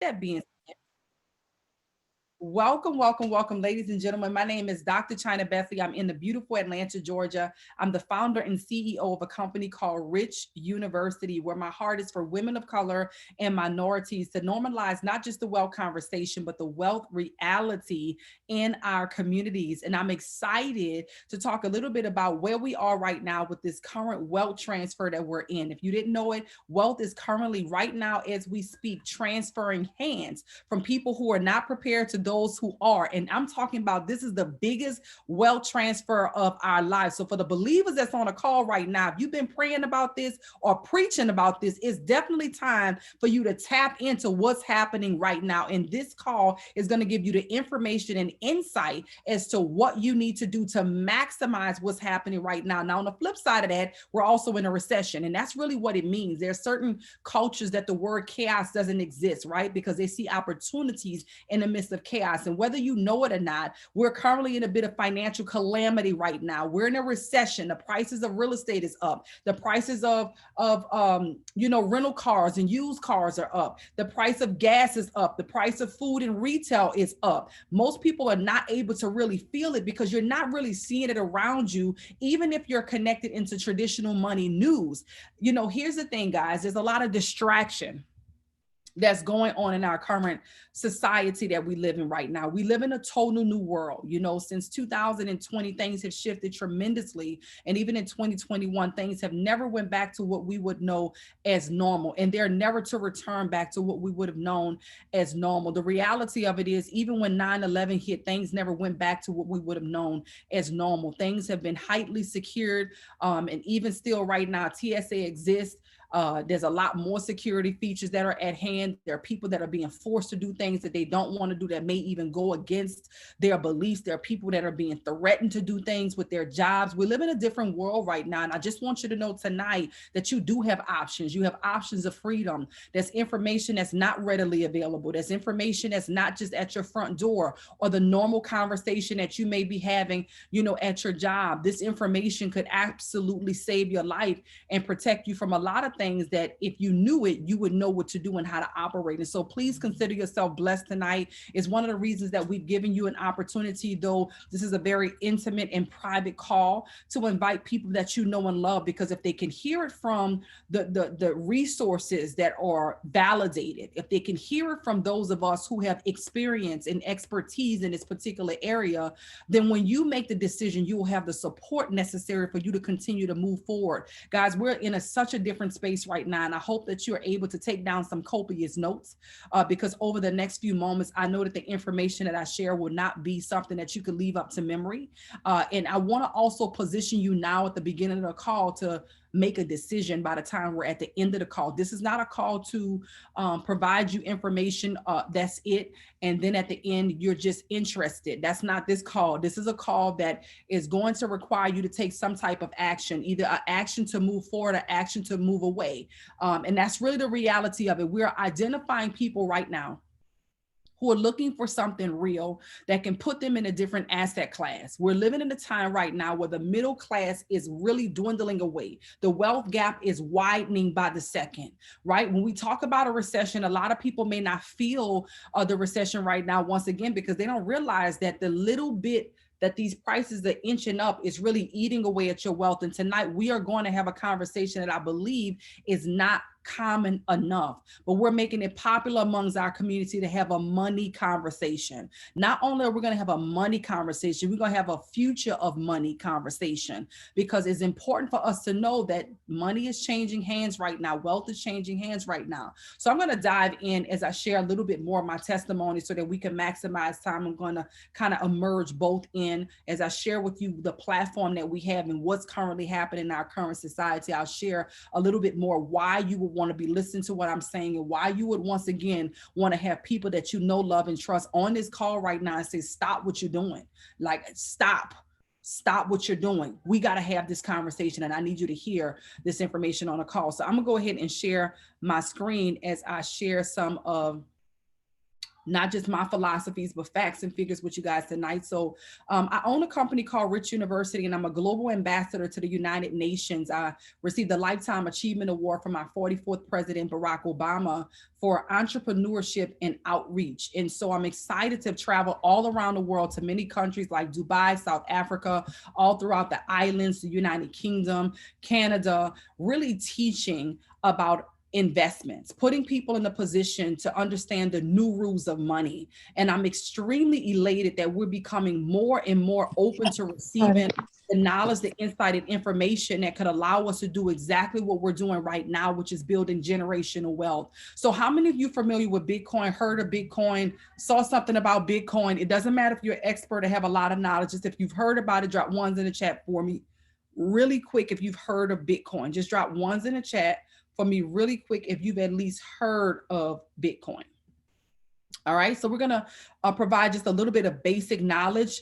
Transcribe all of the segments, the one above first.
That being welcome, welcome, welcome, ladies and gentlemen. My name is Dr. China Bessie. I'm in the beautiful Atlanta, Georgia. I'm the founder and CEO of a company called Rich University, where my heart is for women of color and minorities to normalize not just the wealth conversation, but the wealth reality in our communities. And I'm excited to talk a little bit about where we are right now with this current wealth transfer that we're in. If you didn't know it, wealth is currently right now, as we speak, transferring hands from people who are not prepared to those who are. And I'm talking about this is the biggest wealth transfer of our lives. So for the believers that's on a call right now, if you've been praying about this or preaching about this, it's definitely time for you to tap into what's happening right now. And this call is going to give you the information and insight as to what you need to do to maximize what's happening right now. Now, on the flip side of that, we're also in a recession. And that's really what it means. There are certain cultures that the word chaos doesn't exist, right? Because they see opportunities in the midst of chaos. And whether you know it or not, we're currently in a bit of financial calamity right now. We're in a recession. The prices of real estate is up. The prices of rental cars and used cars are up. The price of gas is up. The price of food and retail is up. Most people are not able to really feel it because you're not really seeing it around you, even if you're connected into traditional money news. Here's the thing, guys, there's a lot of distraction that's going on in our current society that we live in right now. We live in a total new world. Since 2020, things have shifted tremendously. And even in 2021, things have never went back to what we would know as normal. And they're never to return back to what we would have known as normal. The reality of it is, even when 9/11 hit, things never went back to what we would have known as normal. Things have been highly secured. And even still right now, TSA exists. There's a lot more security features that are at hand. There are people that are being forced to do things that they don't want to do that may even go against their beliefs. There are people that are being threatened to do things with their jobs. We live in a different world right now. And I just want you to know tonight that you do have options. You have options of freedom. There's information that's not readily available. There's information that's not just at your front door or the normal conversation that you may be having, at your job. This information could absolutely save your life and protect you from a lot of things that if you knew it, you would know what to do and how to operate. And so please consider yourself blessed tonight. It's one of the reasons that we've given you an opportunity, though this is a very intimate and private call, to invite people that you know and love, because if they can hear it from the resources that are validated, if they can hear it from those of us who have experience and expertise in this particular area, then when you make the decision, you will have the support necessary for you to continue to move forward. Guys, we're in such a different space right now, and I hope that you're able to take down some copious notes, because over the next few moments, I know that the information that I share will not be something that you could leave up to memory. And I want to also position you now at the beginning of the call to make a decision by the time we're at the end of the call. This is not a call to provide you information. That's it. And then at the end, you're just interested. That's not this call. This is a call that is going to require you to take some type of action, either an action to move forward or action to move away. And that's really the reality of it. We're identifying people right now who are looking for something real that can put them in a different asset class. We're living in a time right now where the middle class is really dwindling away. The wealth gap is widening by the second, right? When we talk about a recession, a lot of people may not feel the recession right now, once again, because they don't realize that the little bit that these prices are inching up is really eating away at your wealth. And tonight we are going to have a conversation that I believe is not common enough, but we're making it popular amongst our community to have a money conversation. Not only are we going to have a money conversation, we're going to have a future of money conversation, because it's important for us to know that money is changing hands right now. Wealth is changing hands right now. So I'm going to dive in as I share a little bit more of my testimony so that we can maximize time. I'm going to kind of emerge both in as I share with you the platform that we have and what's currently happening in our current society. I'll share a little bit more why you would want to be listening to what I'm saying and why you would once again want to have people that you know, love, and trust on this call right now and say, stop what you're doing. Like, stop what you're doing. We got to have this conversation, and I need you to hear this information on a call. So I'm gonna go ahead and share my screen as I share some of not just my philosophies, but facts and figures with you guys tonight. So I own a company called Rich University, and I'm a global ambassador to the United Nations. I received the Lifetime Achievement Award from my 44th President, Barack Obama, for entrepreneurship and outreach. And so I'm excited to travel all around the world to many countries like Dubai, South Africa, all throughout the islands, the United Kingdom, Canada, really teaching about investments, putting people in a position to understand the new rules of money. And I'm extremely elated that we're becoming more and more open to receiving the knowledge, the insight, and information that could allow us to do exactly what we're doing right now, which is building generational wealth. So how many of you familiar with Bitcoin, heard of Bitcoin, saw something about Bitcoin? It doesn't matter if you're an expert or have a lot of knowledge. Just if you've heard about it, drop ones in the chat for me really quick. If you've heard of Bitcoin, just drop ones in the chat for me really quick if you've at least heard of Bitcoin. All right, so we're gonna provide just a little bit of basic knowledge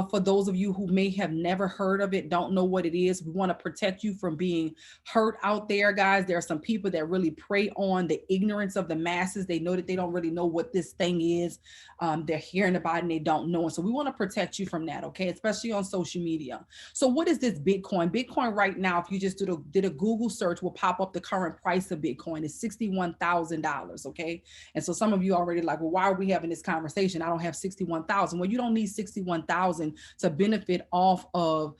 for those of you who may have never heard of it, don't know what it is. We want to protect you from being hurt out there, guys. There are some people that really prey on the ignorance of the masses. They know that they don't really know what this thing is. They're hearing about it and they don't know. And so we want to protect you from that, okay? Especially on social media. So what is this Bitcoin? Bitcoin right now, if you just did a Google search, will pop up the current price of Bitcoin is $61,000, okay? And so some of you already like, well, why are we having this conversation? I don't have 61,000. Well, you don't need 61,000 to benefit off of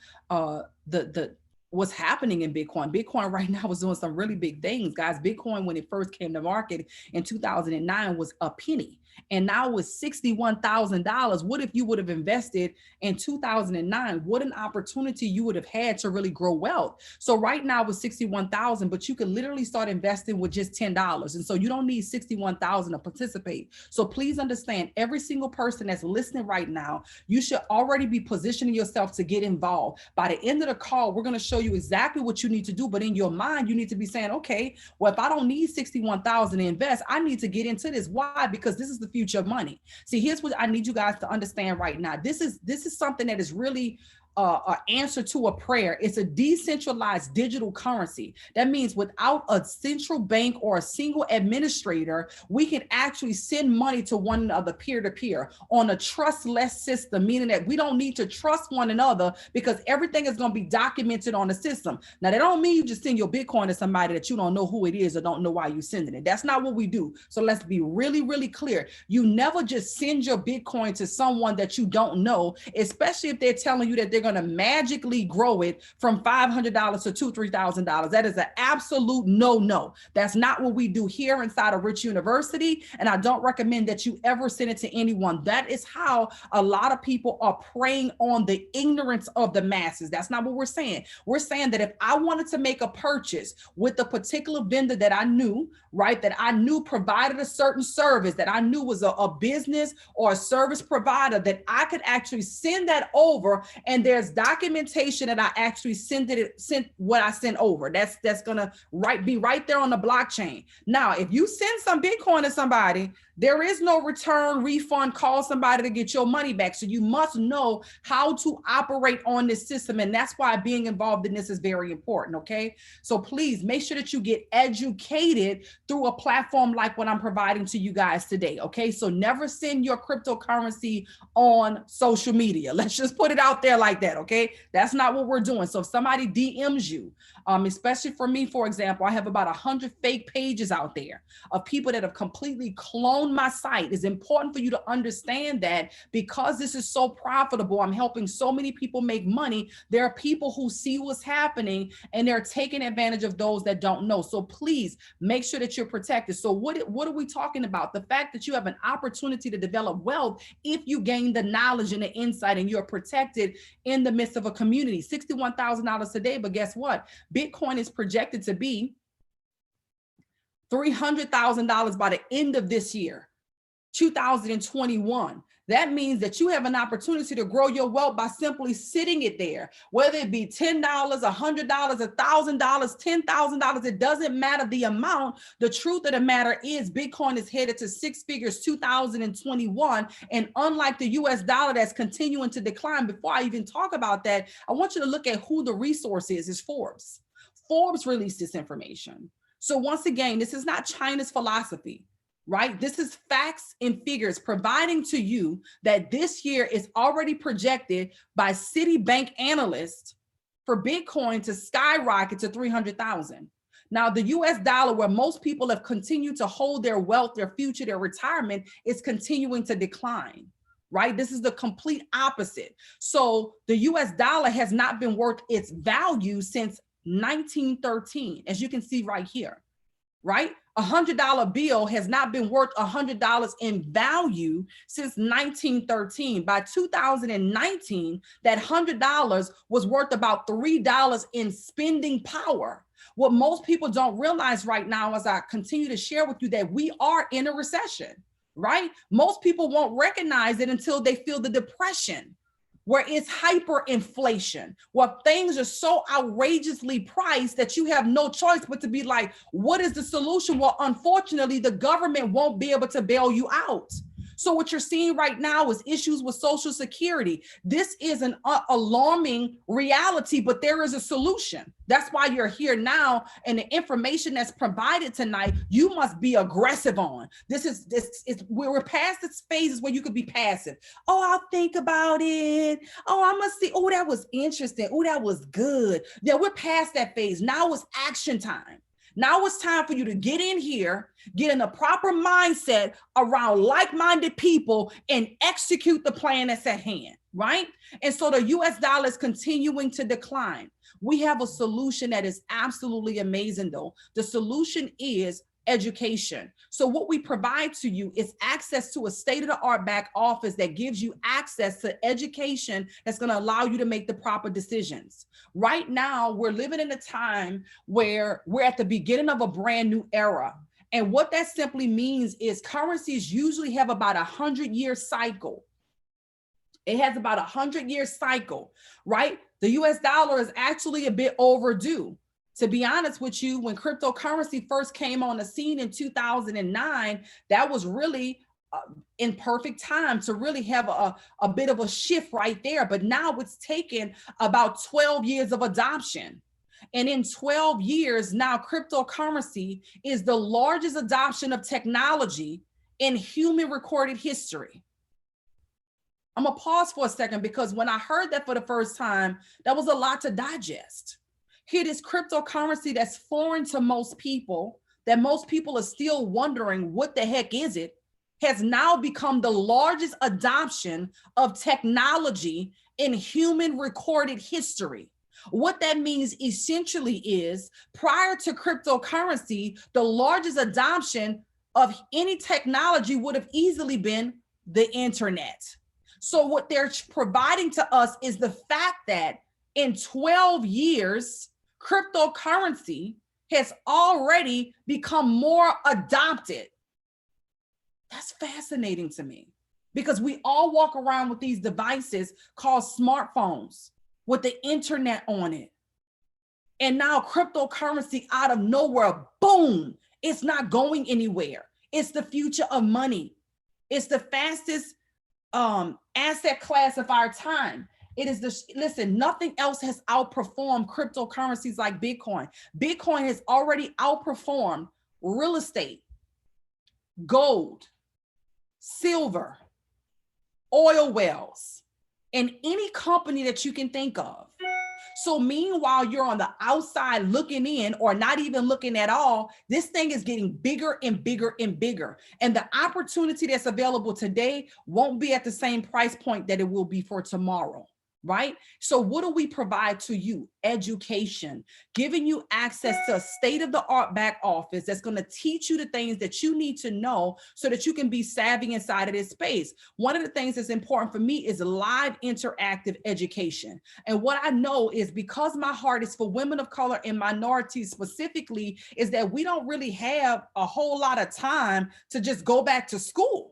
the what's happening in Bitcoin. Bitcoin right now is doing some really big things, guys. Bitcoin, when it first came to market in 2009, was a penny. And now with $61,000, what if you would have invested in 2009? What an opportunity you would have had to really grow wealth. So right now with 61,000, but you could literally start investing with just $10. And so you don't need 61,000 to participate. So please understand, every single person that's listening right now, you should already be positioning yourself to get involved. By the end of the call, we're going to show you exactly what you need to do. But in your mind, you need to be saying, okay, well, if I don't need 61,000 to invest, I need to get into this. Why? Because this is the future of money. See, here's what I need you guys to understand right now. This is something that is really an answer to a prayer. It's a decentralized digital currency. That means without a central bank or a single administrator, we can actually send money to one another peer-to-peer on a trustless system, meaning that we don't need to trust one another because everything is going to be documented on the system. Now, that don't mean you just send your Bitcoin to somebody that you don't know who it is or don't know why you're sending it. That's not what we do. So let's be really, really clear. You never just send your Bitcoin to someone that you don't know, especially if they're telling you that they're going to magically grow it from $500 to $2,000, $3,000. That is an absolute no. That's not what we do here inside of Rich University. And I don't recommend that you ever send it to anyone. That is how a lot of people are preying on the ignorance of the masses. That's not what we're saying. We're saying that if I wanted to make a purchase with a particular vendor that I knew, right, that I knew provided a certain service, that I knew was a business or a service provider, that I could actually send that over, and there's documentation that I actually sent what I sent over. That's gonna be right there on the blockchain. Now, if you send some Bitcoin to somebody, there is no return, refund, call somebody to get your money back. So you must know how to operate on this system. And that's why being involved in this is very important, okay? So please make sure that you get educated through a platform like what I'm providing to you guys today, okay? So never send your cryptocurrency on social media. Let's just put it out there like that, okay? That's not what we're doing. So if somebody DMs you, especially for me, for example, I have about 100 fake pages out there of people that have completely cloned my site. It's important for you to understand that because this is so profitable, I'm helping so many people make money. There are people who see what's happening and they're taking advantage of those that don't know. So please make sure that you're protected. So what are we talking about? The fact that you have an opportunity to develop wealth if you gain the knowledge and the insight and you're protected in the midst of a community. $61,000 today, but guess what? Bitcoin is projected to be $300,000 by the end of this year, 2021. That means that you have an opportunity to grow your wealth by simply sitting it there, whether it be $10, $100, $1,000, $10,000, it doesn't matter the amount. The truth of the matter is Bitcoin is headed to six figures 2021. And unlike the US dollar that's continuing to decline, before I even talk about that, I want you to look at who the resource is Forbes. Forbes released this information. So once again, this is not China's philosophy. right? This is facts and figures providing to you that this year is already projected by Citibank analysts for Bitcoin to skyrocket to 300,000. Now, the US dollar, where most people have continued to hold their wealth, their future, their retirement, is continuing to decline, right? This is the complete opposite. So the US dollar has not been worth its value since 1913, as you can see right here, right? $100 bill has not been worth $100 in value since 1913. By 2019, that $100 was worth about $3 in spending power. What most people don't realize right now, as I continue to share with you, that we are in a recession, right? Most people won't recognize it until they feel the depression, where it's hyperinflation, where things are so outrageously priced that you have no choice but to be like, what is the solution? Well, unfortunately, the government won't be able to bail you out. So what you're seeing right now is issues with Social Security. This is an alarming reality, but there is a solution. That's why you're here now. And the information that's provided tonight, you must be aggressive on. We're past this phases where you could be passive. Oh, I'll think about it. Oh, I must see. Oh, that was interesting. Oh, that was good. Yeah, we're past that phase. Now it's action time. Now it's time for you to get in here, get in a proper mindset around like-minded people and execute the plan that's at hand, right? And so the US dollar is continuing to decline. We have a solution that is absolutely amazing though. The solution is education. So what we provide to you is access to a state-of-the-art back office that gives you access to education that's going to allow you to make the proper decisions. Right now, we're living in a time where we're at the beginning of a brand new era. And what that simply means is currencies usually have about 100-year cycle. It has about 100-year cycle, right? The US dollar is actually a bit overdue. To be honest with you, when cryptocurrency first came on the scene in 2009, that was really in perfect time to really have a bit of a shift right there. But now it's taken about 12 years of adoption. And in 12 years, now cryptocurrency is the largest adoption of technology in human recorded history. I'm gonna pause for a second because when I heard that for the first time, that was a lot to digest. Here, this cryptocurrency that's foreign to most people, that most people are still wondering what the heck is it, has now become the largest adoption of technology in human recorded history. What that means essentially is, prior to cryptocurrency, the largest adoption of any technology would have easily been the internet. So what they're providing to us is the fact that in 12 years, cryptocurrency has already become more adopted. That's fascinating to me because we all walk around with these devices called smartphones with the internet on it. And now cryptocurrency out of nowhere, boom, it's not going anywhere. It's the future of money. It's the fastest asset class of our time. It is listen, nothing else has outperformed cryptocurrencies like Bitcoin. Bitcoin has already outperformed real estate, gold, silver, oil wells, and any company that you can think of. So meanwhile, you're on the outside looking in or not even looking at all, this thing is getting bigger and bigger and bigger. And the opportunity that's available today won't be at the same price point that it will be for tomorrow. Right? So what do we provide to you? Education, giving you access to a state-of-the-art back office that's going to teach you the things that you need to know so that you can be savvy inside of this space. One of the things that's important for me is live interactive education. And what I know is, because my heart is for women of color and minorities specifically, is that we don't really have a whole lot of time to just go back to school.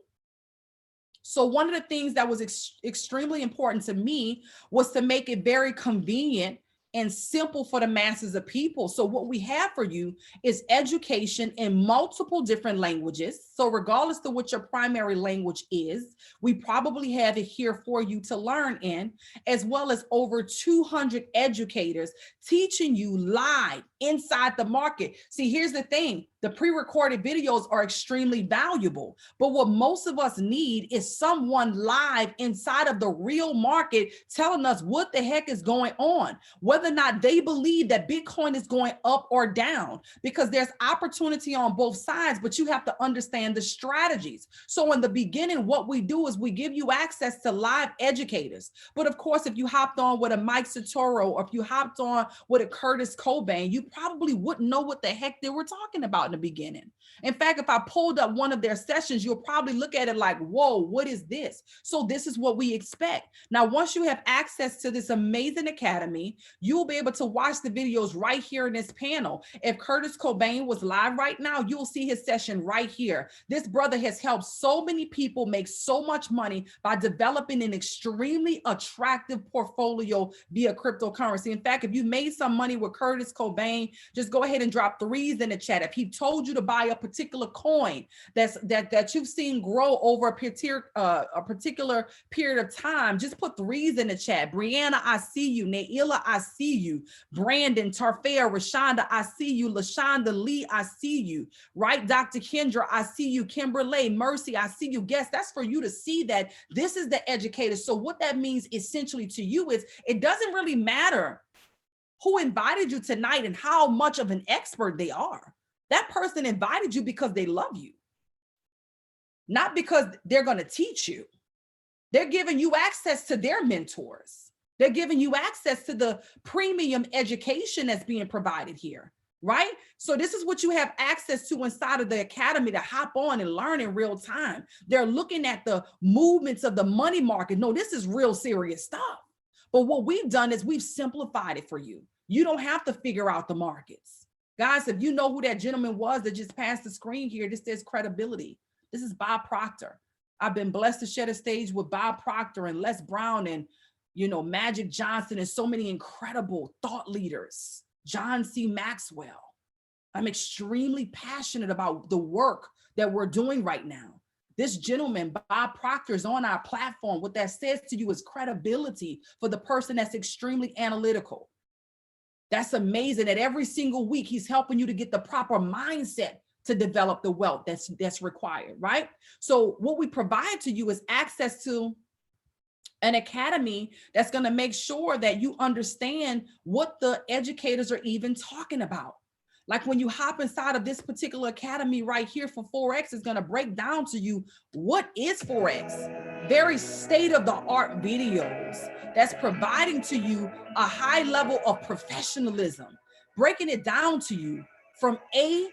So one of the things that was extremely important to me was to make it very convenient and simple for the masses of people. So what we have for you is education in multiple different languages. So regardless of what your primary language is, we probably have it here for you to learn in, as well as over 200 educators teaching you live inside the market. See, here's the thing. The pre-recorded videos are extremely valuable, but what most of us need is someone live inside of the real market telling us what the heck is going on, whether or not they believe that Bitcoin is going up or down, because there's opportunity on both sides, but you have to understand the strategies. So in the beginning, what we do is we give you access to live educators. But of course, if you hopped on with a Mike Sotoro, or if you hopped on with a Curtis Cobain, you probably wouldn't know what the heck they were talking about in the beginning. In fact, if I pulled up one of their sessions, you'll probably look at it like, whoa, what is this? So this is what we expect. Now, once you have access to this amazing academy, you'll be able to watch the videos right here in this panel. If Curtis Cobain was live right now, you'll see his session right here. This brother has helped so many people make so much money by developing an extremely attractive portfolio via cryptocurrency. In fact, if you made some money with Curtis Cobain, just go ahead and drop 3s in the chat. If he told you to buy a particular coin that you've seen grow over a particular period of time, just put 3s in the chat. Brianna, I see you. Naila, I see you. Brandon, Tarfea, Rashonda, I see you. LaShonda Lee, I see you. Right? Dr. Kendra, I see you. Kimberly, Mercy, I see you. Guess that's for you to see that this is the educator. So what that means essentially to you is it doesn't really matter who invited you tonight and how much of an expert they are. That person invited you because they love you, not because they're going to teach you. They're giving you access to their mentors. They're giving you access to the premium education that's being provided here, right? So this is what you have access to inside of the academy to hop on and learn in real time. They're looking at the movements of the money market. No, this is real serious stuff. But what we've done is we've simplified it for you. You don't have to figure out the markets. Guys, if you know who that gentleman was that just passed the screen here, this says credibility. This is Bob Proctor. I've been blessed to share the stage with Bob Proctor and Les Brown and, Magic Johnson and so many incredible thought leaders. John C. Maxwell. I'm extremely passionate about the work that we're doing right now. This gentleman, Bob Proctor, is on our platform. What that says to you is credibility for the person that's extremely analytical. That's amazing that every single week he's helping you to get the proper mindset to develop the wealth that's required, right? So what we provide to you is access to an academy that's going to make sure that you understand what the educators are even talking about. Like when you hop inside of this particular academy right here for Forex, is going to break down to you what is Forex. Very state-of-the-art videos that's providing to you a high level of professionalism, breaking it down to you from A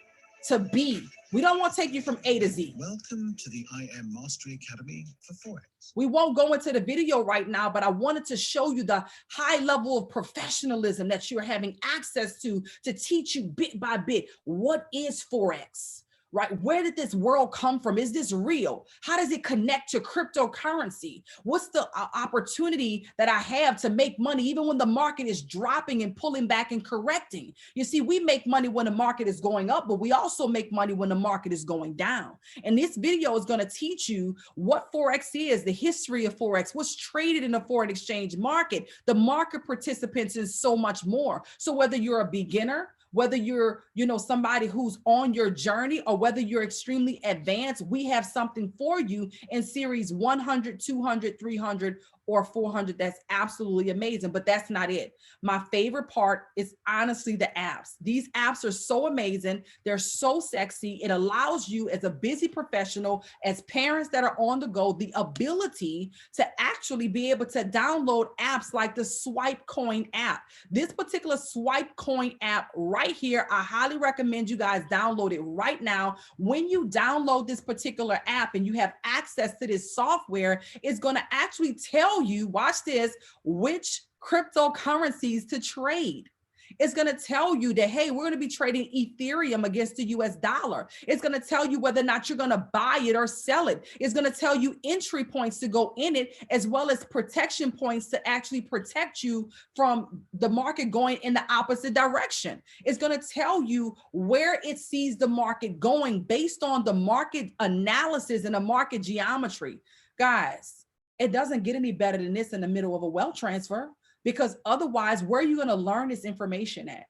to B. We don't want to take you from A to Z. Welcome to the I Am Mastery Academy for Forex. We won't go into the video right now, but I wanted to show you the high level of professionalism that you're having access to teach you bit by bit what is Forex. Right? Where did this world come from? Is this real? How does it connect to cryptocurrency? What's the opportunity that I have to make money even when the market is dropping and pulling back and correcting? You see, we make money when the market is going up, but we also make money when the market is going down. And this video is going to teach you what Forex is, the history of Forex, what's traded in the foreign exchange market, the market participants, and so much more. So whether you're a beginner, whether you're, somebody who's on your journey, or whether you're extremely advanced, we have something for you in series 100, 200, 300, or 400. That's absolutely amazing, but that's not it. My favorite part is honestly the apps. These apps are so amazing. They're so sexy. It allows you as a busy professional, as parents that are on the go, the ability to actually be able to download apps like the Swipe Coin app. This particular Swipe Coin app right here, I highly recommend you guys download it right now. When you download this particular app and you have access to this software, it's going to actually tell you, watch this, which cryptocurrencies to trade. It's going to tell you that, hey, we're going to be trading Ethereum against the US dollar. It's going to tell you whether or not you're going to buy it or sell it. It's going to tell you entry points to go in it, as well as protection points to actually protect you from the market going in the opposite direction. It's going to tell you where it sees the market going based on the market analysis and the market geometry. Guys, it doesn't get any better than this in the middle of a wealth transfer, because otherwise, where are you going to learn this information at?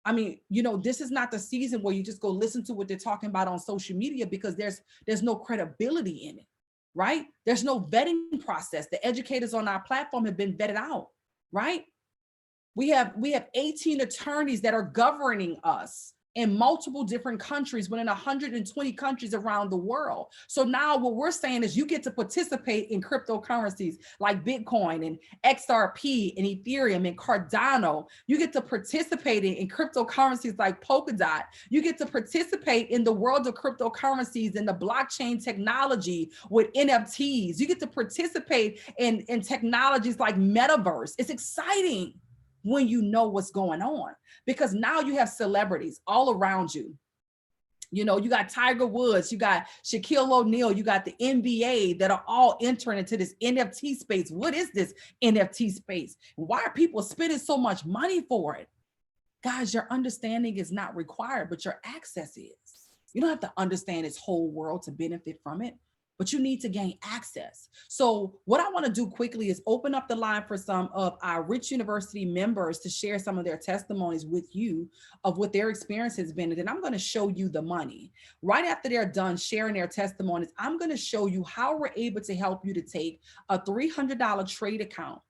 I mean, you know, this is not the season where you just go listen to what they're talking about on social media, because there's no credibility in it, right? There's no vetting process. The educators on our platform have been vetted out, right? We have 18 attorneys that are governing us in multiple different countries, within 120 countries around the world. So now what we're saying is you get to participate in cryptocurrencies like Bitcoin and XRP and Ethereum and Cardano. You get to participate in cryptocurrencies like Polkadot. You get to participate in the world of cryptocurrencies and the blockchain technology with NFTs. You get to participate in technologies like metaverse. It's exciting when you know what's going on, because now you have celebrities all around you. You know, you got Tiger Woods, you got Shaquille O'Neal, you got the NBA that are all entering into this NFT space. What is this NFT space? Why are people spending so much money for it? Guys, your understanding is not required, but your access is. You don't have to understand its whole world to benefit from it, but you need to gain access. So what I want to do quickly is open up the line for some of our Rich University members to share some of their testimonies with you of what their experience has been. And then I'm going to show you the money. Right after they're done sharing their testimonies, I'm going to show you how we're able to help you to take a $300 trade account,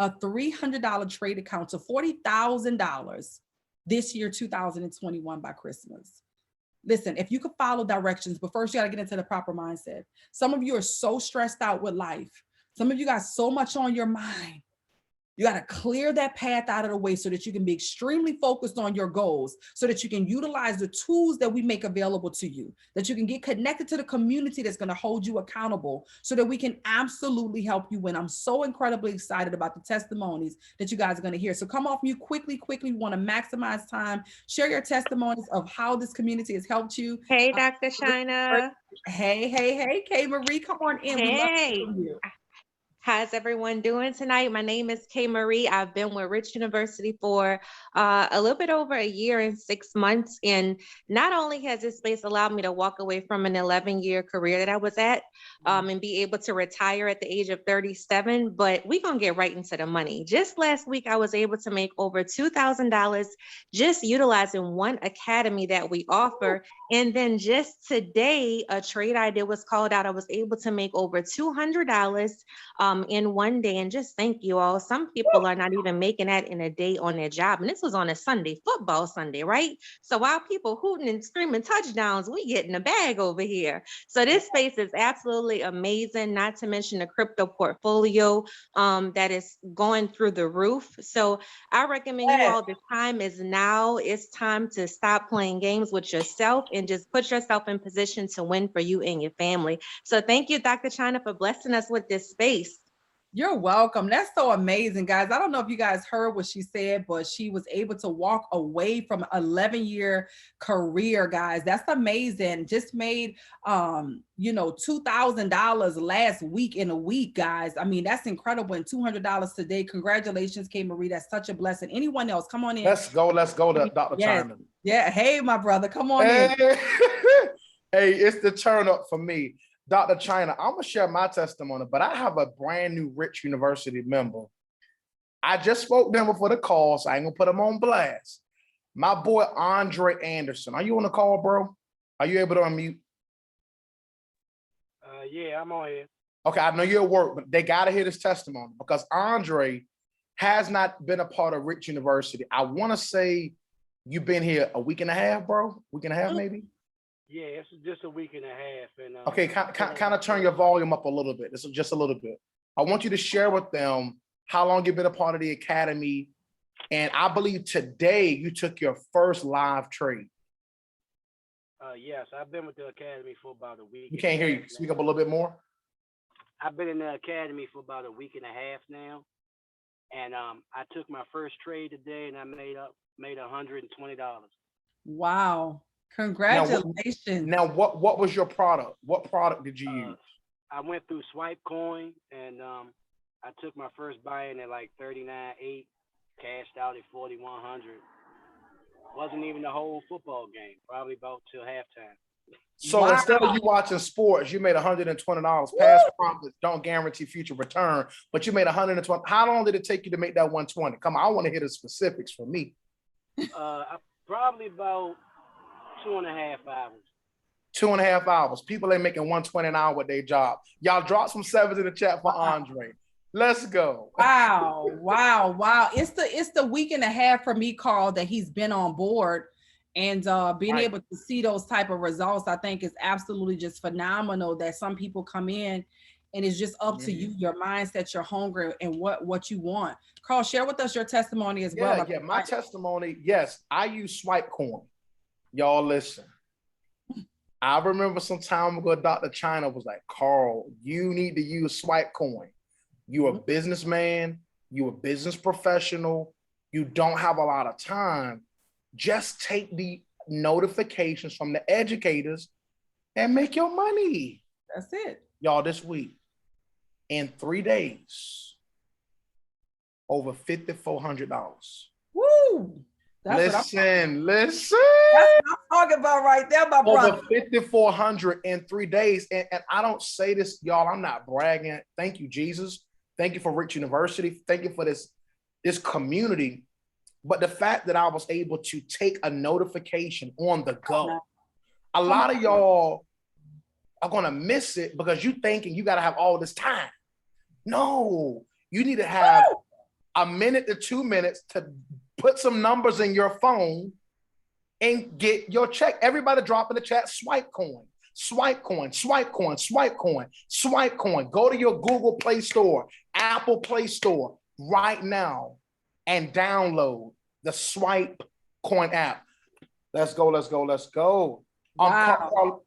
to $40,000 this year, 2021, by Christmas. Listen, if you could follow directions, but first you got to get into the proper mindset. Some of you are so stressed out with life. Some of you got so much on your mind. You got to clear that path out of the way so that you can be extremely focused on your goals, so that you can utilize the tools that we make available to you, that you can get connected to the community that's going to hold you accountable, so that we can absolutely help you win. I'm so incredibly excited about the testimonies that you guys are going to hear. So come off mute quickly. We want to maximize time. Share your testimonies of how this community has helped you. Hey, Dr. China. Hey, Kay Marie, come on in. We love to hear Hey. from you. How's everyone doing tonight? My name is Kay Marie. I've been with Rich University for a little bit over a year and 6 months. And not only has this space allowed me to walk away from an 11-year career that I was at and be able to retire at the age of 37, but we're going to get right into the money. Just last week, I was able to make over $2,000 just utilizing one academy that we offer. And then just today, a trade I did was called out. I was able to make over $200 in one day. And just thank you all. Some people are not even making that in a day on their job. And this was on a Sunday, football Sunday, right? So while people hooting and screaming touchdowns, we getting a bag over here. So this space is absolutely amazing, not to mention the crypto portfolio that is going through the roof. So I recommend you all, the time is now. It's time to stop playing games with yourself and just put yourself in position to win for you and your family. So thank you, Dr. China, for blessing us with this space. You're welcome. That's so amazing, guys. I don't know if you guys heard what she said, but she was able to walk away from an 11-year career, guys. That's amazing. Just made, $2,000 last week in a week, guys. I mean, that's incredible. And $200 today. Congratulations, Kay Marie. That's such a blessing. Anyone else? Come on in. Let's go, Dr. Yes. China. Yeah. Hey, my brother. Come on in. Hey, it's the turn up for me. Dr. China, I'm going to share my testimony, but I have a brand new Rich University member. I just spoke to him before the call, so I ain't going to put him on blast. My boy, Andre Anderson. Are you on the call, bro? Are you able to unmute? Yeah, I'm on here. Okay, I know you're at work, but they got to hear this testimony because Andre has not been a part of Rich University. I want to say you've been here a week and a half, bro? Week and a half, maybe? Yeah, it's just a week and a half. And okay, kind of turn your volume up a little bit. This is just a little bit. I want you to share with them how long you've been a part of the academy. And I believe today you took your first live trade. Yes, I've been with the academy for about a week. You can't hear you. Speak up a little bit more. I've been in the academy for about a week and a half now. And I took my first trade today and I made $120. Wow. Congratulations. Now, what was your product? What product did you use? I went through Swipecoin and I took my first buy-in at like 39.8, cashed out at 4,100. Wasn't even the whole football game, probably about till halftime. So instead of you watching sports, you made $120. Past profits don't guarantee future return, but you made $120. How long did it take you to make that 120? Come on, I want to hear the specifics for me. Probably about 2.5 hours. 2.5 hours. People ain't making 120 an hour with their job. Y'all drop some sevens in the chat for Andre. Let's go. Wow, wow, wow. It's the week and a half for me, Carl, that he's been on board. And being Right. able to see those type of results, I think is absolutely just phenomenal that some people come in and it's just up to you, your mindset, your hunger, and what you want. Carl, share with us your testimony as well. Yeah, my testimony, yes, I use Swipecoin. Y'all listen. I remember some time ago, Dr. China was like, Carl, you need to use Swipecoin. You a businessman, you a business professional, you don't have a lot of time. Just take the notifications from the educators and make your money. That's it. Y'all, this week, in 3 days, over $5,400. Woo! Listen. That's what I'm talking about right there, my brother. Over 5,400 in 3 days. And I don't say this, y'all, I'm not bragging. Thank you, Jesus. Thank you for Rich University. Thank you for this community. But the fact that I was able to take a notification on the go, a lot of y'all are going to miss it because you thinking you got to have all this time. No, you need to have a minute to 2 minutes to put some numbers in your phone and get your check. Everybody drop in the chat, Swipecoin, Swipecoin, Swipecoin, Swipecoin, Swipecoin. Go to your Google Play Store, Apple Play Store right now and download the Swipecoin app. Let's go. Wow.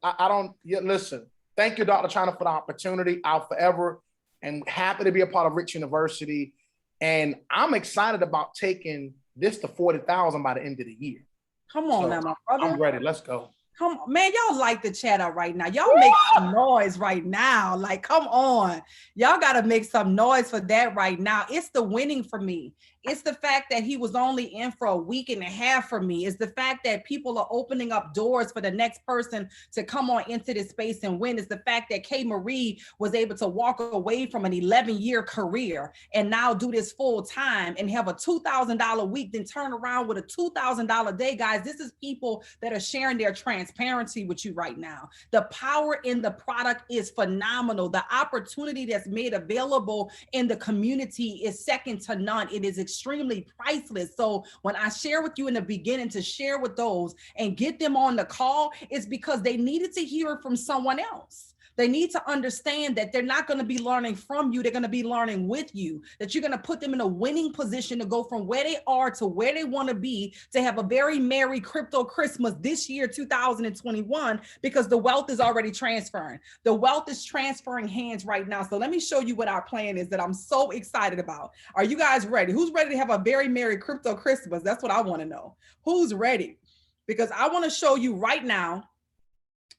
Listen, thank you, Dr. China, for the opportunity. I'll forever and happy to be a part of Rich University. And I'm excited about taking this to 40,000 by the end of the year. Come on now, my brother. I'm ready. Let's go. Come on, man, y'all light the chat up right now. Y'all make some noise right now. Like, come on. Y'all got to make some noise for that right now. It's the winning for me. It's the fact that he was only in for a week and a half for me. It's the fact that people are opening up doors for the next person to come on into this space and win. It's the fact that K. Marie was able to walk away from an 11-year career and now do this full time and have a $2,000 week, then turn around with a $2,000 day. Guys, this is people that are sharing their transparency with you right now. The power in the product is phenomenal. The opportunity that's made available in the community is second to none. It is extremely priceless. So when I share with you in the beginning to share with those and get them on the call, it's because they needed to hear it from someone else. They need to understand that they're not going to be learning from you. They're going to be learning with you, that you're going to put them in a winning position to go from where they are to where they want to be, to have a very merry crypto Christmas this year, 2021, because the wealth is already transferring. The wealth is transferring hands right now. So let me show you what our plan is that I'm so excited about. Are you guys ready? Who's ready to have a very merry crypto Christmas? That's what I want to know. Who's ready? Because I want to show you right now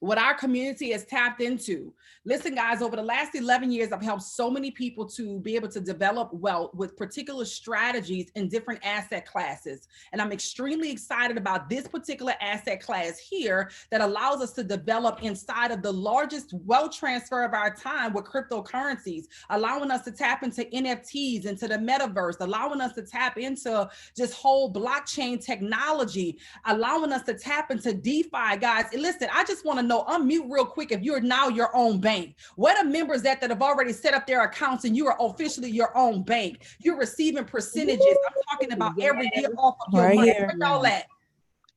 what our community has tapped into. Listen, guys, over the last 11 years, I've helped so many people to be able to develop wealth with particular strategies in different asset classes. And I'm extremely excited about this particular asset class here that allows us to develop inside of the largest wealth transfer of our time with cryptocurrencies, allowing us to tap into NFTs, into the metaverse, allowing us to tap into just whole blockchain technology, allowing us to tap into DeFi, guys. And listen, I just want to know, unmute real quick if you're now your own bank. What are members that have already set up their accounts and you are officially your own bank? You're receiving percentages. I'm talking about every year off of your Right money. here. Where y'all at?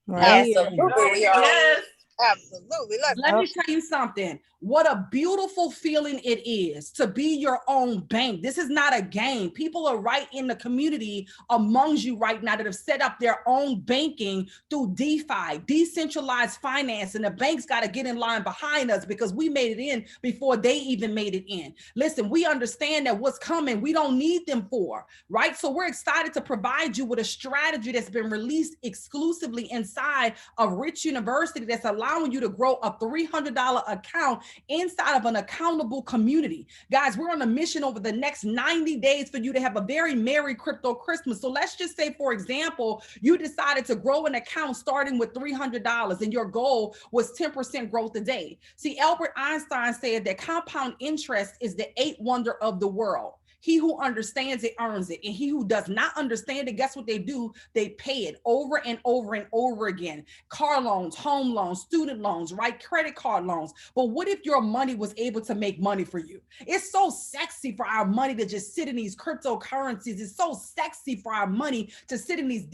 Right here. Absolutely. Yes. Absolutely. Let me tell you something. What a beautiful feeling it is to be your own bank. This is not a game. People are right in the community amongst you right now that have set up their own banking through DeFi, decentralized finance, and the banks got to get in line behind us because we made it in before they even made it in. Listen, we understand that what's coming, we don't need them for, right? So we're excited to provide you with a strategy that's been released exclusively inside of Rich University that's allowing you to grow a $300 account inside of an accountable community. Guys, we're on a mission over the next 90 days for you to have a very merry crypto Christmas. So let's just say, for example, you decided to grow an account starting with $300 and your goal was 10% growth a day. See, Albert Einstein said that compound interest is the eighth wonder of the world. He who understands it earns it. And he who does not understand it, guess what they do? They pay it over and over and over again. Car loans, home loans, student loans, right? Credit card loans. But what if your money was able to make money for you? It's so sexy for our money to just sit in these cryptocurrencies. It's so sexy for our money to sit in these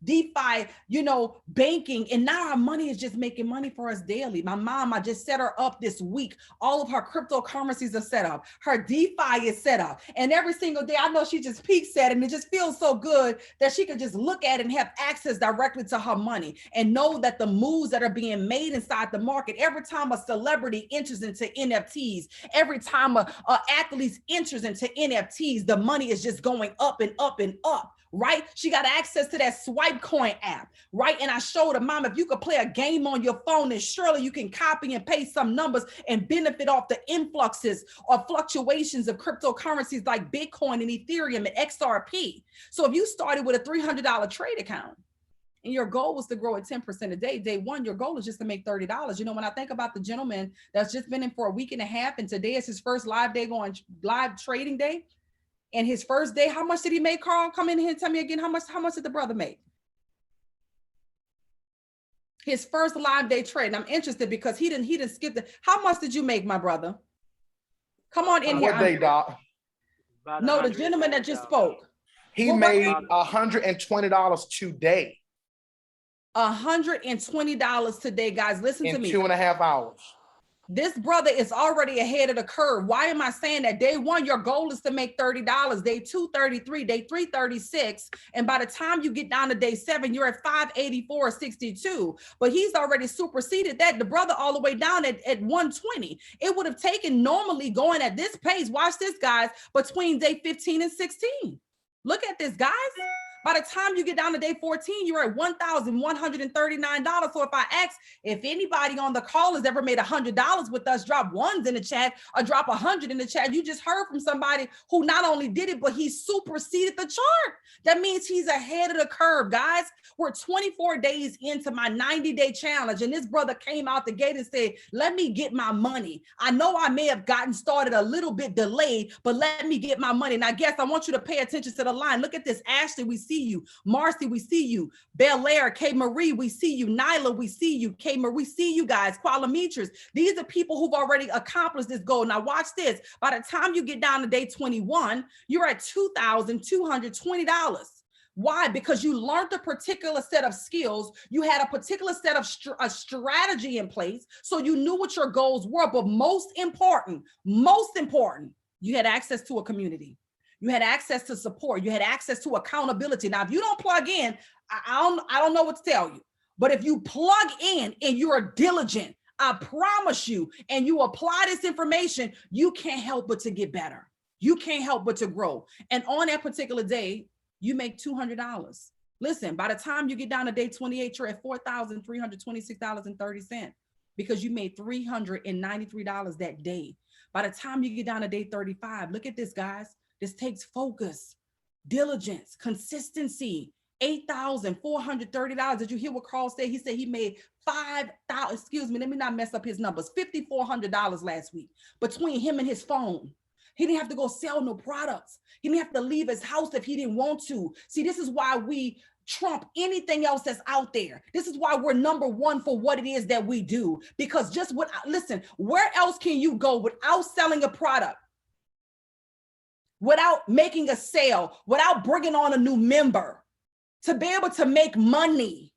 DeFi, banking. And now our money is just making money for us daily. My mom, I just set her up this week. All of her cryptocurrencies are set up. Her DeFi is set up. And every single day, I know she just peeks at it and it just feels so good that she could just look at it and have access directly to her money and know that the moves that are being made inside the market, every time a celebrity enters into NFTs, every time a athlete enters into NFTs, the money is just going up and up and up. Right? She got access to that Swipecoin app, right? And I showed her, Mom, if you could play a game on your phone, then surely you can copy and paste some numbers and benefit off the influxes or fluctuations of cryptocurrencies like Bitcoin and Ethereum and XRP. So if you started with a $300 trade account and your goal was to grow at 10% a day, day one, your goal is just to make $30. When I think about the gentleman that's just been in for a week and a half and today is his first live live trading day, and his first day, how much did he make, Carl? Come in here and tell me again, how much did the brother make? His first live day trade. And I'm interested because he didn't skip how much did you make, my brother? Come on in here. What day, Doc? No, the gentleman that just spoke. He made $120 today. $120 today, guys. Listen to me. In 2.5 hours. This brother is already ahead of the curve. Why am I saying that? Day one, your goal is to make $30. Day two, 33. Day three, 36. And by the time you get down to day seven, you're at 584.62. But he's already superseded that. The brother all the way down at 120. It would have taken normally going at this pace. Watch this, guys, between day 15 and 16. Look at this, guys. By the time you get down to day 14, you're at $1,139. So if I ask if anybody on the call has ever made $100 with us, drop ones in the chat or drop 100 in the chat. You just heard from somebody who not only did it, but he superseded the chart. That means he's ahead of the curve, guys. We're 24 days into my 90-day challenge. And this brother came out the gate and said, let me get my money. I know I may have gotten started a little bit delayed, but let me get my money. Now, guess I want you to pay attention to the line. Look at this. Ashley, we see you. Marcy, we see you. Belair, K. Marie, we see you. Nyla, we see you. K. Marie, we see you guys. Qualameters. These are people who've already accomplished this goal. Now watch this. By the time you get down to day 21, you're at $2,220. Why? Because you learned a particular set of skills. You had a particular set of a strategy in place. So you knew what your goals were. But most important, you had access to a community. You had access to support. You had access to accountability. Now, if you don't plug in, I don't know what to tell you. But if you plug in and you're diligent, I promise you, and you apply this information, you can't help but to get better. You can't help but to grow. And on that particular day, you make $200. Listen, by the time you get down to day 28, you're at $4,326.30 because you made $393 that day. By the time you get down to day 35, look at this, guys. This takes focus, diligence, consistency. $8,430. Did you hear what Carl said? He said he made $5,000. Excuse me, let me not mess up his numbers. $5,400 last week between him and his phone. He didn't have to go sell no products. He didn't have to leave his house if he didn't want to. See, this is why we trump anything else that's out there. This is why we're number one for what it is that we do. Because listen, where else can you go without selling a product? Without making a sale, without bringing on a new member, to be able to make money?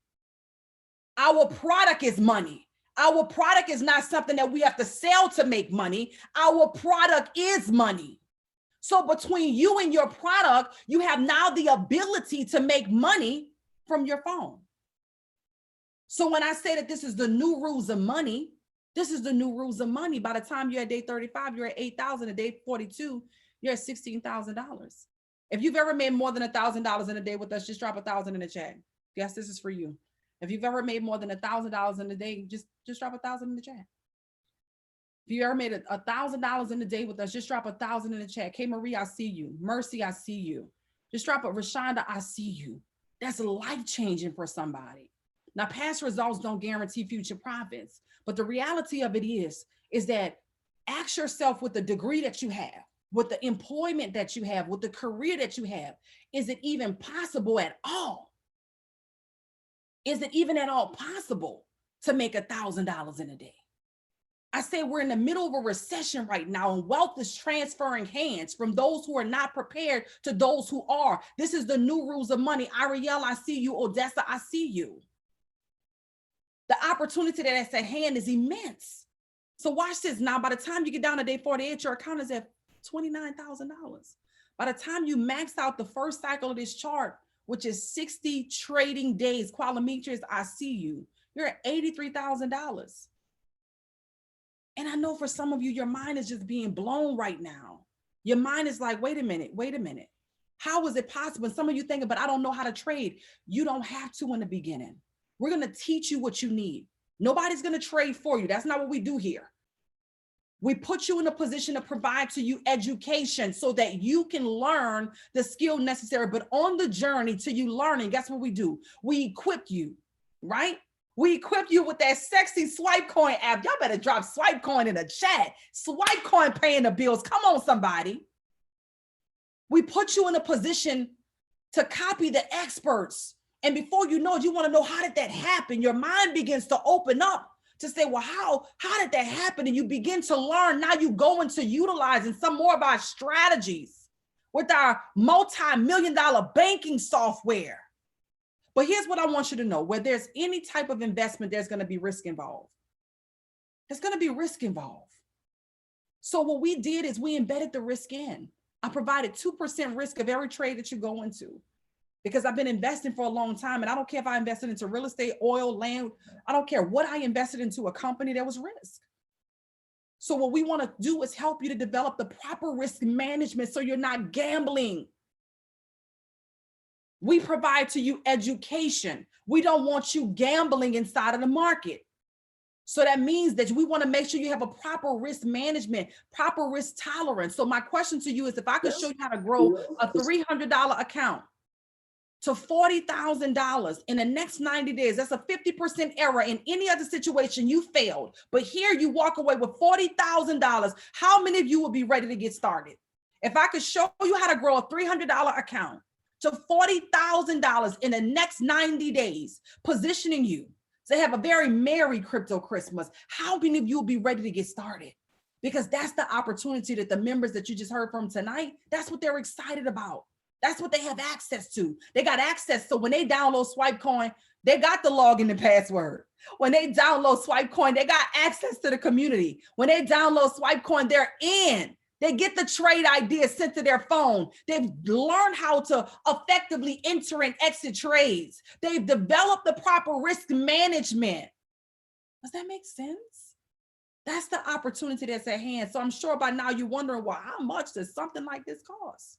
Our product is money. Our product is not something that we have to sell to make money. Our product is money. So between you and your product, you have now the ability to make money from your phone. So when I say that this is the new rules of money, this is the new rules of money. By the time you're at day 35, you're at 8,000. At day 42, you're at $16,000. If you've ever made more than $1,000 in a day with us, just drop 1,000 in the chat. Yes, this is for you. If you've ever made more than $1,000 in a day, just drop 1,000 in the chat. If you ever made $1,000 in a day with us, just drop 1,000 in the chat. K. Marie, I see you. Mercy, I see you. Just drop a Rashonda, I see you. That's life-changing for somebody. Now, past results don't guarantee future profits, but the reality of it is that ask yourself with the degree that you have, with the employment that you have, with the career that you have? Is it even possible at all? Is it even at all possible to make $1,000 in a day? I say we're in the middle of a recession right now, and wealth is transferring hands from those who are not prepared to those who are. This is the new rules of money. Ariel, I see you. Odessa, I see you. The opportunity that's at hand is immense. So watch this. Now, by the time you get down to day 48, your account is at $29,000. By the time you max out the first cycle of this chart, which is 60 trading days, Qualimeters, I see you, you're at $83,000. And I know for some of you, your mind is just being blown right now. Your mind is like, wait a minute. How is it possible? And some of you thinking, but I don't know how to trade. You don't have to in the beginning. We're going to teach you what you need. Nobody's going to trade for you. That's not what we do here. We put you in a position to provide to you education so that you can learn the skill necessary. But on the journey to you learning, guess what we do? We equip you, right? We equip you with that sexy Swipecoin app. Y'all better drop Swipecoin in the chat. Swipecoin paying the bills. Come on, somebody. We put you in a position to copy the experts. And before you know it, you want to know, how did that happen? Your mind begins to open up to say, well, how did that happen? And you begin to learn. Now you go into utilizing some more of our strategies with our multi-million-dollar banking software. But here's what I want you to know. Where there's any type of investment, there's going to be risk involved. There's going to be risk involved. So what we did is we embedded the risk in. I provided 2% risk of every trade that you go into, because I've been investing for a long time. And I don't care if I invested into real estate, oil, land. I don't care what I invested into a company, there was risk. So what we want to do is help you to develop the proper risk management so you're not gambling. We provide to you education. We don't want you gambling inside of the market. So that means that we want to make sure you have a proper risk management, proper risk tolerance. So my question to you is, if I could show you how to grow a $300 account to $40,000 in the next 90 days, that's a 50% error. In any other situation, you failed. But here you walk away with $40,000. How many of you will be ready to get started? If I could show you how to grow a $300 account to $40,000 in the next 90 days, positioning you to have a very merry crypto Christmas, how many of you will be ready to get started? Because that's the opportunity that the members that you just heard from tonight, that's what they're excited about. That's what they have access to. They got access. So when they download Swipecoin, they got the login and password. When they download Swipecoin, they got access to the community. When they download Swipecoin, they're in. They get the trade ideas sent to their phone. They've learned how to effectively enter and exit trades. They've developed the proper risk management. Does that make sense? That's the opportunity that's at hand. So I'm sure by now you're wondering, well, how much does something like this cost?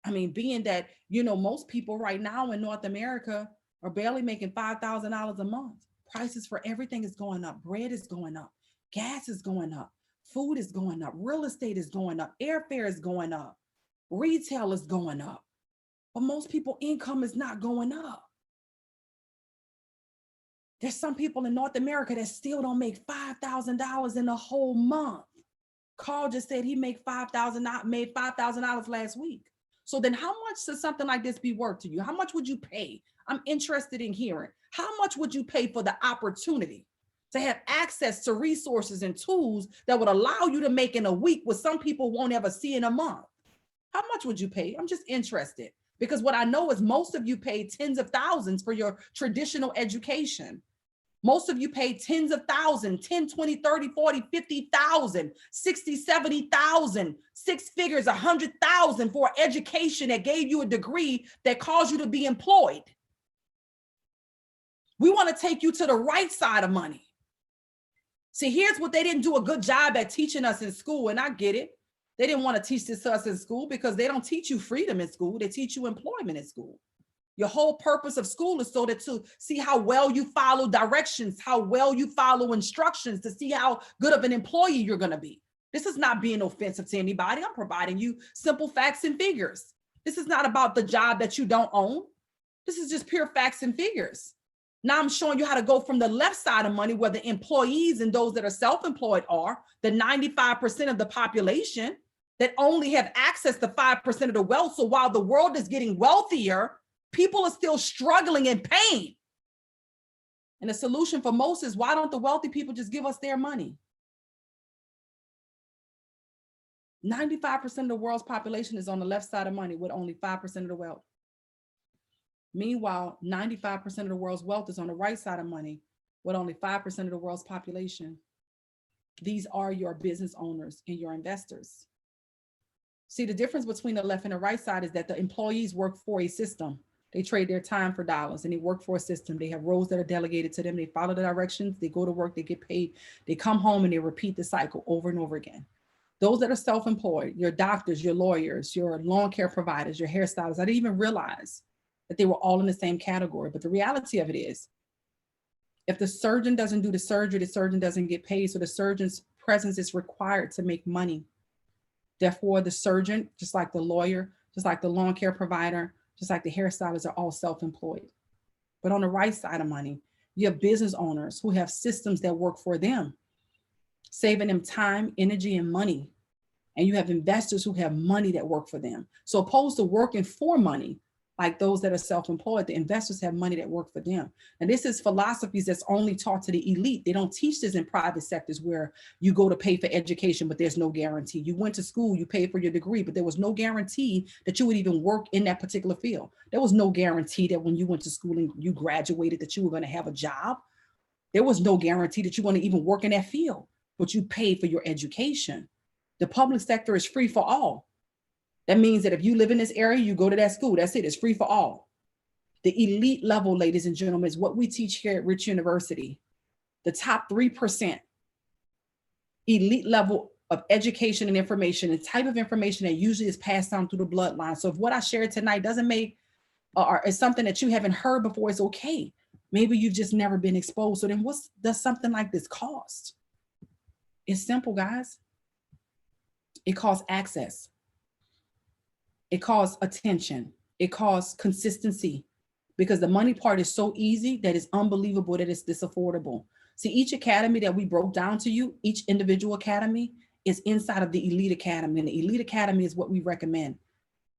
I mean, being that, most people right now in North America are barely making $5,000 a month. Prices for everything is going up. Bread is going up. Gas is going up. Food is going up, real estate is going up, airfare is going up, retail is going up, but most people's income is not going up. There's some people in North America that still don't make $5,000 in a whole month. Carl just said he made $5,000 last week. So then how much does something like this be worth to you? How much would you pay? I'm interested in hearing. How much would you pay for the opportunity to have access to resources and tools that would allow you to make in a week what some people won't ever see in a month? How much would you pay? I'm just interested, because what I know is most of you pay tens of thousands for your traditional education. Most of you pay tens of thousands, 10, 20, 30, 40, 50,000, 60, 70,000, six figures, 100,000 for education that gave you a degree that caused you to be employed. We want to take you to the right side of money. See, here's what they didn't do a good job at teaching us in school, and I get it. They didn't want to teach this to us in school because they don't teach you freedom in school. They teach you employment in school. Your whole purpose of school is so that to see how well you follow directions, how well you follow instructions, to see how good of an employee you're going to be. This is not being offensive to anybody. I'm providing you simple facts and figures. This is not about the job that you don't own. This is just pure facts and figures. Now I'm showing you how to go from the left side of money, where the employees and those that are self-employed are, the 95% of the population that only have access to 5% of the wealth. So while the world is getting wealthier, people are still struggling in pain. And the solution for most is, why don't the wealthy people just give us their money? 95% of the world's population is on the left side of money with only 5% of the wealth. Meanwhile, 95% of the world's wealth is on the right side of money with only 5% of the world's population. These are your business owners and your investors. See, the difference between the left and the right side is that the employees work for a system. They trade their time for dollars and they work for a system. They have roles that are delegated to them. They follow the directions, they go to work, they get paid, they come home and they repeat the cycle over and over again. Those that are self-employed, your doctors, your lawyers, your lawn care providers, your hairstylists, I didn't even realize that they were all in the same category. But the reality of it is, if the surgeon doesn't do the surgeon doesn't get paid. So the surgeon's presence is required to make money. Therefore, the surgeon, just like the lawyer, just like the lawn care provider, just like the hairstylists, are all self-employed. But on the right side of money, you have business owners who have systems that work for them, saving them time, energy, and money. And you have investors who have money that work for them. So opposed to working for money, like those that are self-employed, the investors have money that work for them. And this is philosophies that's only taught to the elite. They don't teach this in private sectors where you go to pay for education, but there's no guarantee. You went to school, you paid for your degree, but there was no guarantee that you would even work in that particular field. There was no guarantee that when you went to school and you graduated that you were going to have a job. There was no guarantee that you're going to even work in that field, but you paid for your education. The public sector is free for all. That means that if you live in this area, you go to that school, that's it, it's free for all. The elite level, ladies and gentlemen, is what we teach here at Rich University. The top 3% elite level of education and information, the type of information that usually is passed down through the bloodline. So if what I shared tonight doesn't make, or is something that you haven't heard before, it's okay. Maybe you've just never been exposed. So then what does something like this cost? It's simple, guys. It costs access. It costs attention. It costs consistency, because the money part is so easy that it's unbelievable that it's this affordable. See, each academy that we broke down to you, each individual academy is inside of the Elite Academy. And the Elite Academy is what we recommend.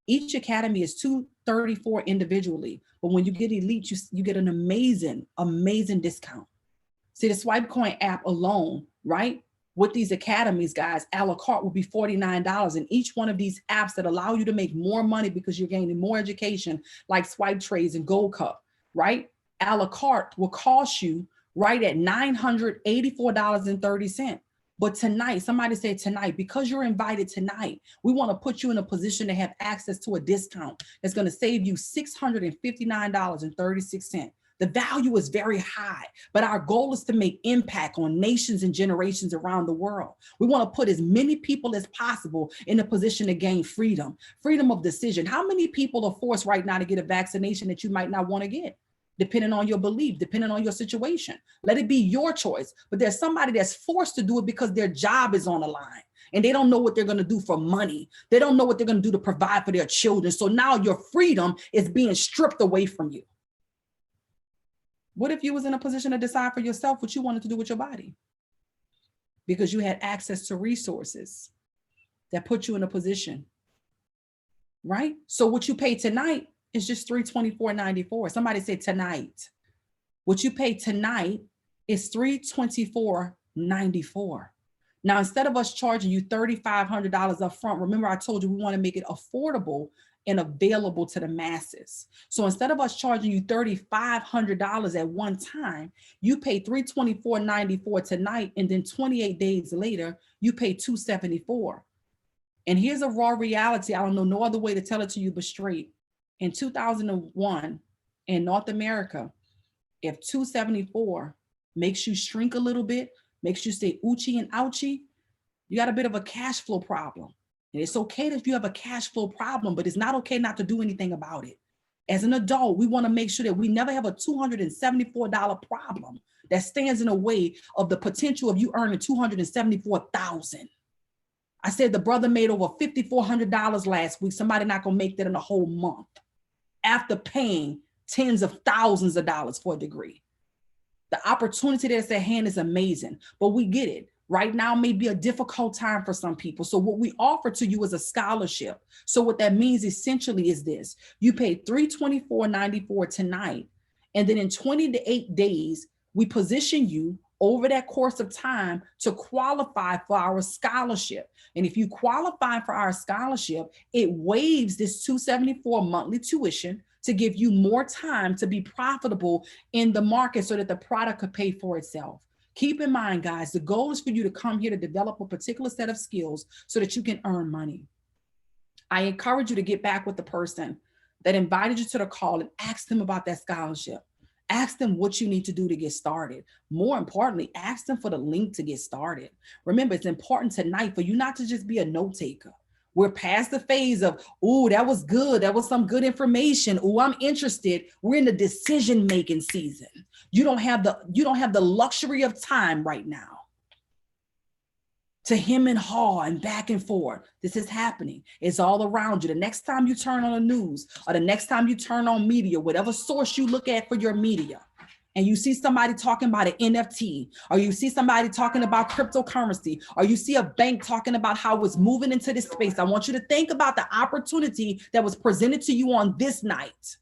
Each academy is $234 individually. But when you get Elite, you get an amazing, amazing discount. See, the SwipeCoin app alone, right? With these academies, guys, a la carte will be $49. And each one of these apps that allow you to make more money because you're gaining more education, like Swipe Trades and Gold Cup, right? A la carte will cost you right at $984.30. But tonight, somebody said tonight, because you're invited tonight, we want to put you in a position to have access to a discount that's going to save you $659.36. The value is very high, but our goal is to make impact on nations and generations around the world. We want to put as many people as possible in a position to gain freedom, freedom of decision. How many people are forced right now to get a vaccination that you might not want to get? Depending on your belief, depending on your situation. Let it be your choice. But there's somebody that's forced to do it because their job is on the line and they don't know what they're going to do for money. They don't know what they're going to do to provide for their children. So now your freedom is being stripped away from you. What if you was in a position to decide for yourself what you wanted to do with your body? Because you had access to resources that put you in a position, right? So what you pay tonight is just $324.94. Somebody said tonight. What you pay tonight is $324.94. Now, instead of us charging you $3,500 up front, remember I told you we want to make it affordable and available to the masses. So instead of us charging you $3,500 at one time, you pay $324.94 tonight, and then 28 days later, you pay $274. And here's a raw reality. I don't know no other way to tell it to you but straight. In 2001, in North America, if $274 makes you shrink a little bit, makes you stay oochie and ouchie, you got a bit of a cash flow problem. And it's okay if you have a cash flow problem, but it's not okay not to do anything about it. As an adult, we want to make sure that we never have a $274 problem that stands in the way of the potential of you earning $274,000. I said the brother made over $5,400 last week. Somebody not gonna make that in a whole month after paying tens of thousands of dollars for a degree. The opportunity that's at hand is amazing, but we get it. Right now may be a difficult time for some people. So what we offer to you is a scholarship. So what that means essentially is this: you pay $324.94 tonight, and then in 28 days, we position you over that course of time to qualify for our scholarship. And if you qualify for our scholarship, it waives this $274 monthly tuition to give you more time to be profitable in the market so that the product could pay for itself. Keep in mind, guys, the goal is for you to come here to develop a particular set of skills so that you can earn money. I encourage you to get back with the person that invited you to the call and ask them about that scholarship. Ask them what you need to do to get started. More importantly, ask them for the link to get started. Remember, it's important tonight for you not to just be a note taker. We're past the phase of, oh, that was good. That was some good information. Oh, I'm interested. We're in the decision-making season. You don't have the luxury of time right now to hem and haw and back and forth. This is happening. It's all around you. The next time you turn on the news or the next time you turn on media, whatever source you look at for your media, and you see somebody talking about an NFT, or you see somebody talking about cryptocurrency, or you see a bank talking about how it's moving into this space, I want you to think about the opportunity that was presented to you on this night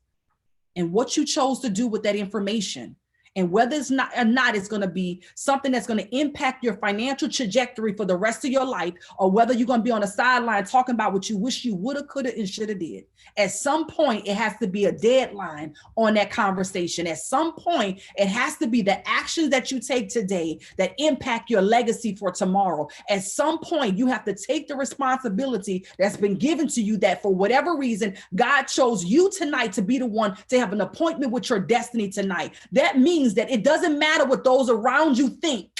and what you chose to do with that information. And whether it's not or not, it's going to be something that's going to impact your financial trajectory for the rest of your life, or whether you're going to be on the sideline talking about what you wish you woulda, coulda, and shoulda did. At some point, it has to be a deadline on that conversation. At some point, it has to be the actions that you take today that impact your legacy for tomorrow. At some point, you have to take the responsibility that's been given to you, that for whatever reason, God chose you tonight to be the one to have an appointment with your destiny tonight. That means that it doesn't matter what those around you think,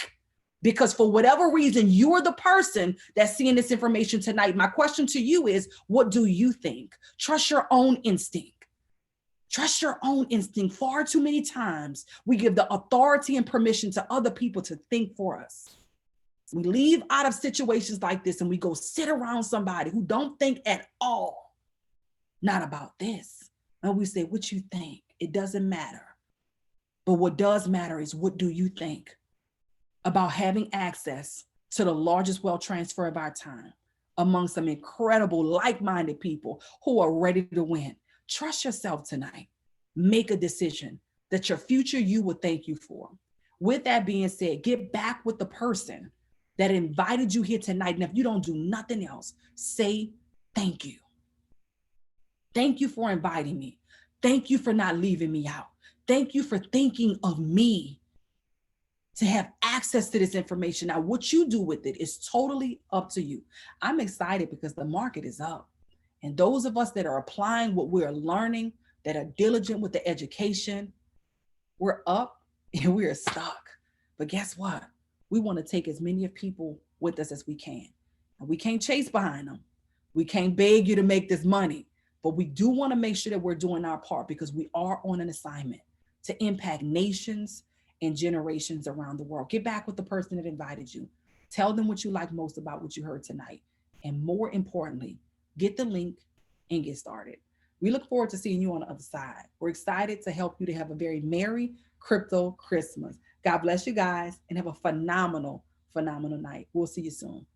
because for whatever reason, you're the person that's seeing this information tonight. My question to you is, what do you think? Trust your own instinct. Trust your own instinct. Far too many times, we give the authority and permission to other people to think for us. We leave out of situations like this and we go sit around somebody who don't think at all, not about this. And we say, what you think? It doesn't matter. But what does matter is, what do you think about having access to the largest wealth transfer of our time among some incredible like-minded people who are ready to win? Trust yourself tonight. Make a decision that your future you will thank you for. With that being said, get back with the person that invited you here tonight. And if you don't do nothing else, say thank you. Thank you for inviting me. Thank you for not leaving me out. Thank you for thinking of me to have access to this information. Now, what you do with it is totally up to you. I'm excited because the market is up. And those of us that are applying what we're learning, that are diligent with the education, we're up and we're stuck. But guess what? We want to take as many of people with us as we can. And we can't chase behind them. We can't beg you to make this money. But we do want to make sure that we're doing our part, because we are on an assignment to impact nations and generations around the world. Get back with the person that invited you. Tell them what you like most about what you heard tonight. And more importantly, get the link and get started. We look forward to seeing you on the other side. We're excited to help you to have a very Merry Crypto Christmas. God bless you guys and have a phenomenal, phenomenal night. We'll see you soon.